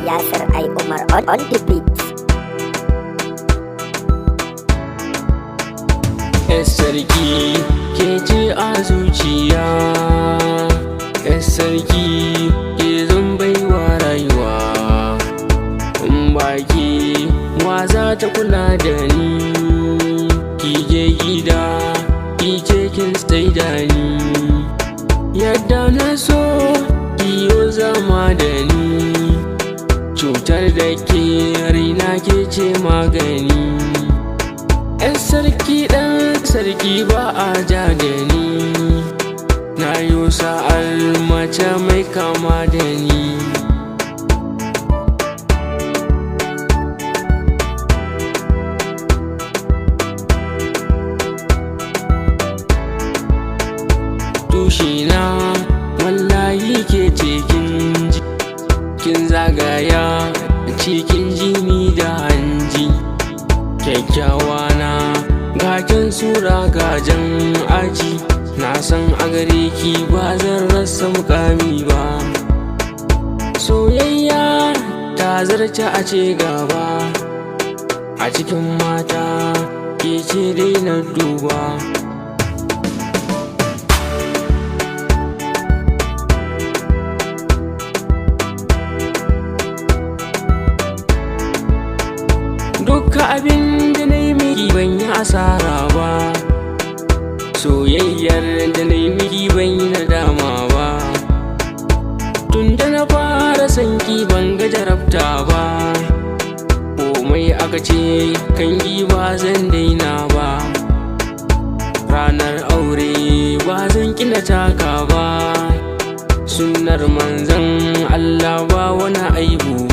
Yasir I Umar on the beat. Sarki ke ce a zuciya, sarki ke zan baiwa rayuwa. In baki wa za ta kula da ni, ki je gida ki ce kin stay da ni. Yadda na so kiyo zama da ni, cutar da ke raina ke ce magani. Sarki ɗan sarki ba a ja da ni, na yi sa'ar mace mai kama da ni. Tushina wallahi ke ce kin zagaya cikin jini da hanji. Kyakkyawa na gajen sura gajen aji, na san a gare ki ba zan rasa mukami ba. Soyayya ta zarce a ce gaba, a cikin mata ke ce dai na duba. Dukka abin da na yi miki ban yi asara ba, soyayyar da na yi miki ban yi nadama ba. Tun da na fara sanki ban ga jarabta ba, komai aka ce kan yi ba zan daina ba. Ranar aure ba zan kina taka ba, sunnar manzon Allah ba wani aibu.